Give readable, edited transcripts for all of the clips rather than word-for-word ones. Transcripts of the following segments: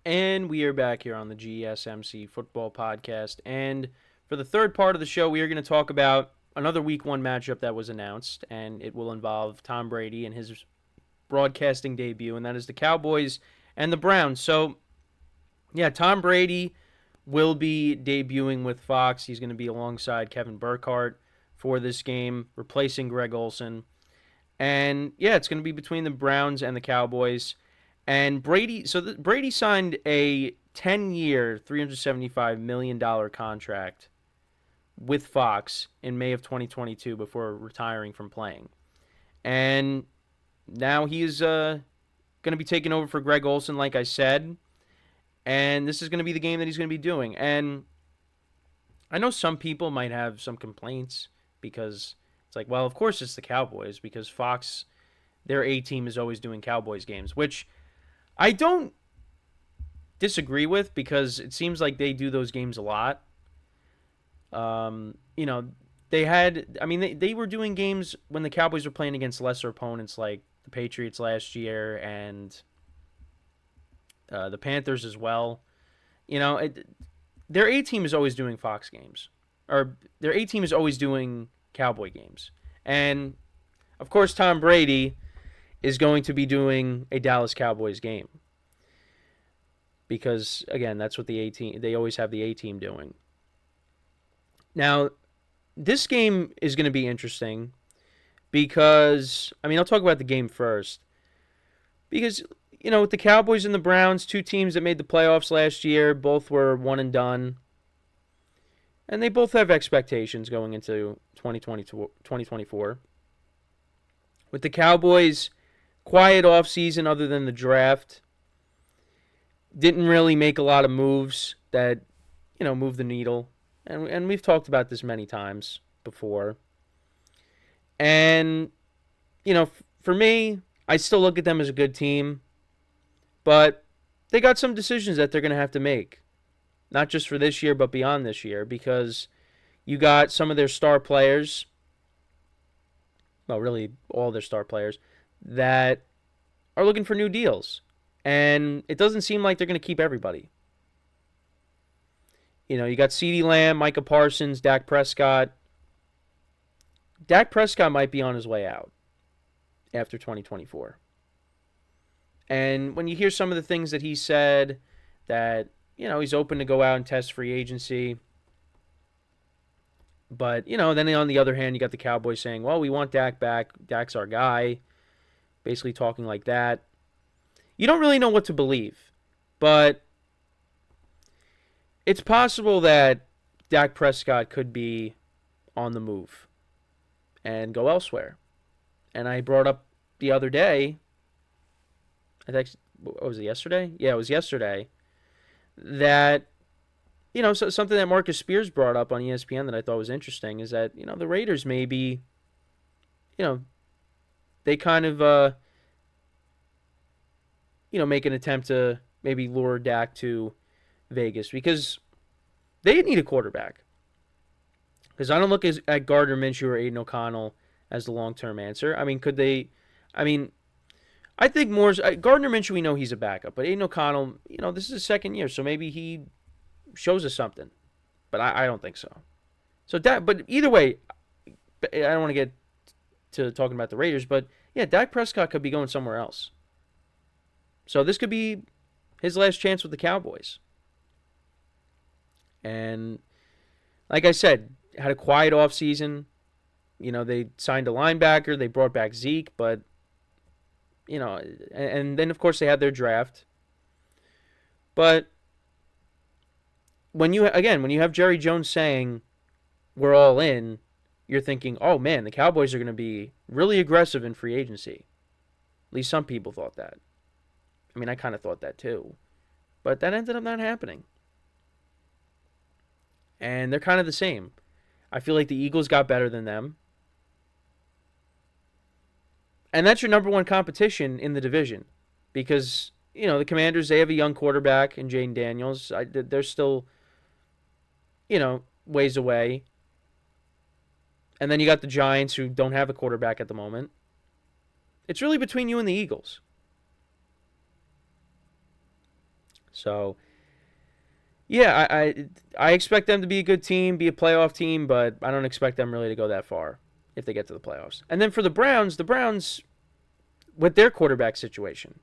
And we are back here on the GSMC Football Podcast. And for the third part of the show, we are going to talk about another Week 1 matchup that was announced, and it will involve Tom Brady and his broadcasting debut, and that is the Cowboys and the Browns. So, yeah, Tom Brady will be debuting with Fox. He's going to be alongside Kevin Burkhardt for this game, replacing Greg Olsen. And, yeah, it's going to be between the Browns and the Cowboys. And Brady signed a 10-year, $375 million contract with Fox in May of 2022 before retiring from playing. And now he's going to be taking over for Greg Olsen, like I said. And this is going to be the game that he's going to be doing. And I know some people might have some complaints because it's like, well, of course it's the Cowboys because Fox, their A team is always doing Cowboys games, which I don't disagree with because it seems like they do those games a lot. You know, they were doing games when the Cowboys were playing against lesser opponents like the Patriots last year and the Panthers as well. You know, their A team is always doing Fox games, or their A team is always doing Cowboy games. And of course, Tom Brady is going to be doing a Dallas Cowboys game because again, that's what the A team, they always have the A team doing. Now, this game is going to be interesting because I'll talk about the game first. Because with the Cowboys and the Browns, two teams that made the playoffs last year, both were one and done. And they both have expectations going into 2024. With the Cowboys, quiet offseason other than the draft. Didn't really make a lot of moves that, move the needle. And we've talked about this many times before. And, for me, I still look at them as a good team. But they got some decisions that they're going to have to make. Not just for this year, but beyond this year. Because you got some of their star players, well, really all their star players, that are looking for new deals. And it doesn't seem like they're going to keep everybody. You got CeeDee Lamb, Micah Parsons, Dak Prescott. Dak Prescott might be on his way out after 2024. And when you hear some of the things that he said, that, he's open to go out and test free agency. But, then on the other hand, you got the Cowboys saying, well, we want Dak back. Dak's our guy. Basically talking like that. You don't really know what to believe. But it's possible that Dak Prescott could be on the move and go elsewhere. And I brought up the other day, I think, was it yesterday? Yeah, it was yesterday, that, so something that Marcus Spears brought up on ESPN that I thought was interesting is that, the Raiders maybe, they kind of, make an attempt to maybe lure Dak to Vegas because they need a quarterback. Because I don't look at Gardner Minshew or Aiden O'Connell as the long-term answer. Could they? I think more Gardner Minshew, we know he's a backup, but Aiden O'Connell, this is his second year, so maybe he shows us something. But I don't think so. But either way, I don't want to get to talking about the Raiders, but yeah, Dak Prescott could be going somewhere else. So this could be his last chance with the Cowboys. And like I said, had a quiet offseason. They signed a linebacker. They brought back Zeke. But, and then, of course, they had their draft. But when you have Jerry Jones saying we're all in, you're thinking, oh, man, the Cowboys are going to be really aggressive in free agency. At least some people thought that. I kind of thought that too. But that ended up not happening. And they're kind of the same. I feel like the Eagles got better than them. And that's your number one competition in the division. Because, the Commanders, they have a young quarterback in Jaden Daniels. They're still, ways away. And then you got the Giants who don't have a quarterback at the moment. It's really between you and the Eagles. So yeah, I expect them to be a good team, be a playoff team, but I don't expect them really to go that far if they get to the playoffs. And then for the Browns with their quarterback situation,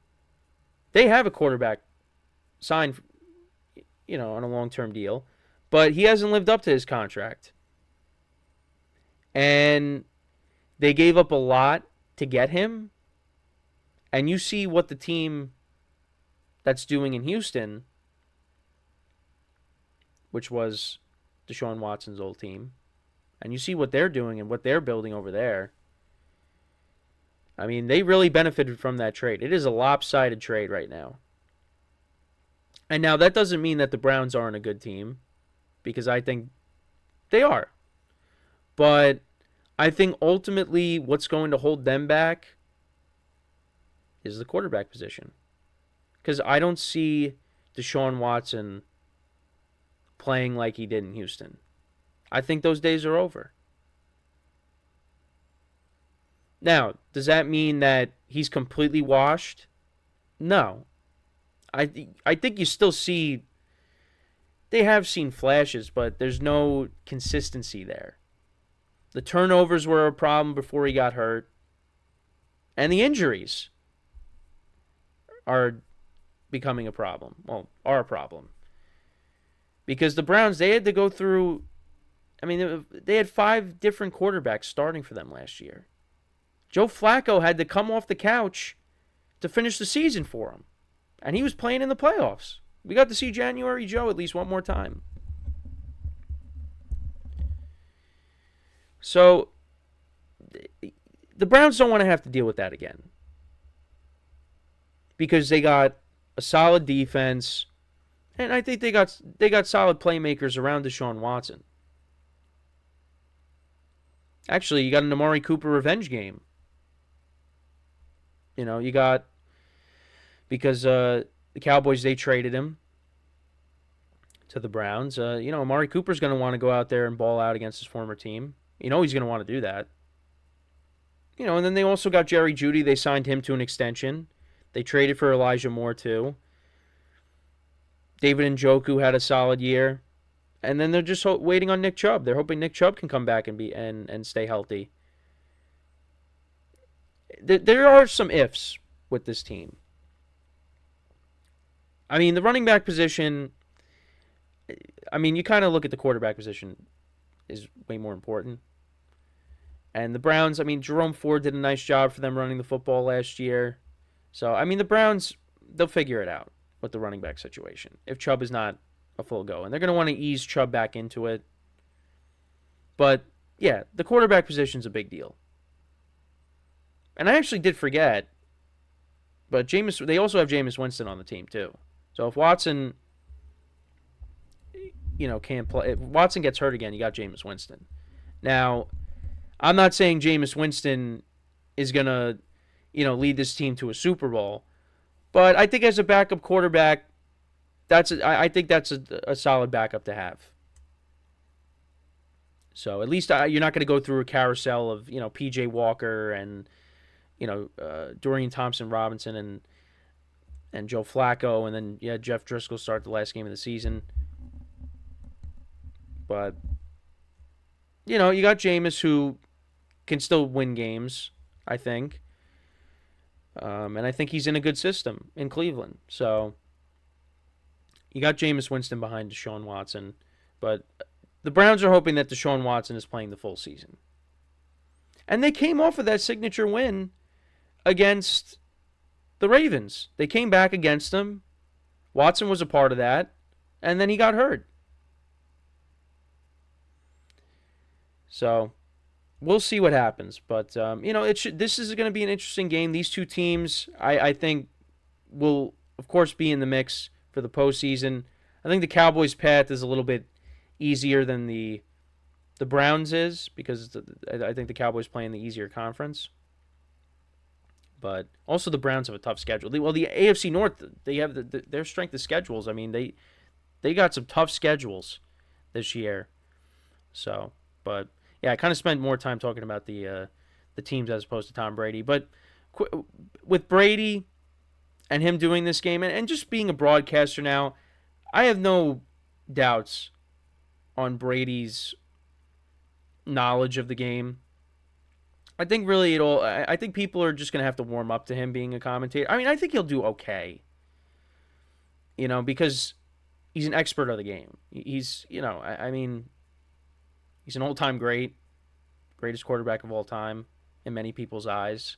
they have a quarterback signed, on a long-term deal, but he hasn't lived up to his contract. And they gave up a lot to get him. And you see what the team that's doing in Houston, which was Deshaun Watson's old team, and you see what they're doing and what they're building over there. I mean, they really benefited from that trade. It is a lopsided trade right now. And now that doesn't mean that the Browns aren't a good team, because I think they are. But I think ultimately what's going to hold them back is the quarterback position. Because I don't see Deshaun Watson playing like he did in Houston. I think those days are over. Now, does that mean that he's completely washed? No. I think you still see, they have seen flashes, but there's no consistency there. The turnovers were a problem before he got hurt. And the injuries are becoming a problem. Well, are a problem. Because the Browns, they had to go through, they had 5 different quarterbacks starting for them last year. Joe Flacco had to come off the couch to finish the season for him. And he was playing in the playoffs. We got to see January Joe at least one more time. So, the Browns don't want to have to deal with that again. Because they got a solid defense, and I think they got solid playmakers around Deshaun Watson. Actually, you got an Amari Cooper revenge game. You got, because the Cowboys, they traded him to the Browns. Amari Cooper's going to want to go out there and ball out against his former team. He's going to want to do that. And then they also got Jerry Jeudy. They signed him to an extension. They traded for Elijah Moore, too. David Njoku had a solid year. And then they're just waiting on Nick Chubb. They're hoping Nick Chubb can come back and stay healthy. There are some ifs with this team. The running back position, you kind of look at the quarterback position is way more important. And the Browns, Jerome Ford did a nice job for them running the football last year. So, the Browns, they'll figure it out with the running back situation if Chubb is not a full go. And they're going to want to ease Chubb back into it. But, yeah, the quarterback position is a big deal. And I actually did forget, but they also have Jameis Winston on the team, too. So if Watson, can't play, if Watson gets hurt again, you got Jameis Winston. Now, I'm not saying Jameis Winston is going to, lead this team to a Super Bowl. But I think as a backup quarterback, I think that's a solid backup to have. So at least you're not going to go through a carousel of, P.J. Walker and, Dorian Thompson-Robinson and Joe Flacco. And then, Jeff Driscoll start the last game of the season. But, you got Jameis, who can still win games, I think. And I think he's in a good system in Cleveland. So you got Jameis Winston behind Deshaun Watson. But the Browns are hoping that Deshaun Watson is playing the full season. And they came off of that signature win against the Ravens. They came back against them. Watson was a part of that. And then he got hurt. So we'll see what happens. But, this is going to be an interesting game. These two teams, I think, will, of course, be in the mix for the postseason. I think the Cowboys' path is a little bit easier than the Browns is, because I think the Cowboys play in the easier conference. But also the Browns have a tough schedule. The AFC North, they have their strength of schedules. They got some tough schedules this year. So, but yeah, I kind of spent more time talking about the teams as opposed to Tom Brady. But with Brady, and him doing this game and just being a broadcaster now, I have no doubts on Brady's knowledge of the game. I think really I think people are just going to have to warm up to him being a commentator. I mean, I think he'll do okay, because he's an expert of the game. He's, I mean, he's an all-time greatest quarterback of all time in many people's eyes.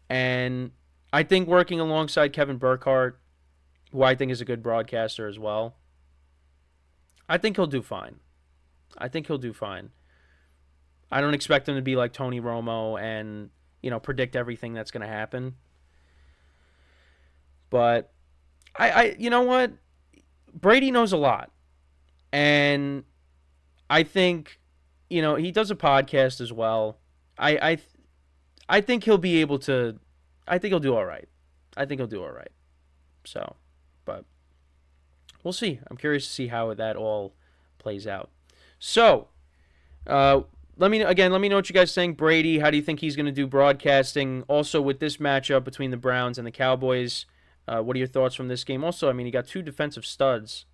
And I think working alongside Kevin Burkhardt, who I think is a good broadcaster as well, I think he'll do fine. I think he'll do fine. I don't expect him to be like Tony Romo and, predict everything that's going to happen. But you know what? Brady knows a lot. And I think, he does a podcast as well. I think he'll be able to. I think he'll do all right. I think he'll do all right. So, but we'll see. I'm curious to see how that all plays out. So, let me know what you guys think. Brady, how do you think he's going to do broadcasting? Also, with this matchup between the Browns and the Cowboys, what are your thoughts from this game? Also, I mean, you got two defensive studs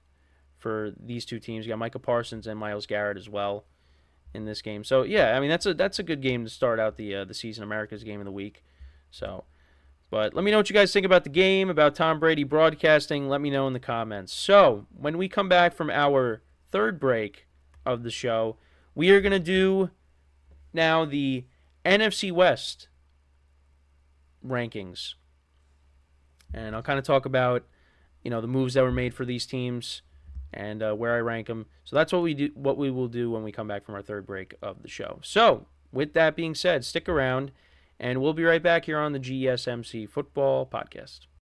for these two teams. You got Micah Parsons and Myles Garrett as well in this game. So yeah, I mean that's a good game to start out the season, America's game of the week. So, but let me know what you guys think about the game, about Tom Brady broadcasting. Let me know in the comments. So when we come back from our third break of the show, we are gonna do now the NFC West rankings, and I'll kind of talk about the moves that were made for these teams and where I rank them. So that's what we will do when we come back from our third break of the show. So with that being said, stick around, and we'll be right back here on the GSMC Football Podcast.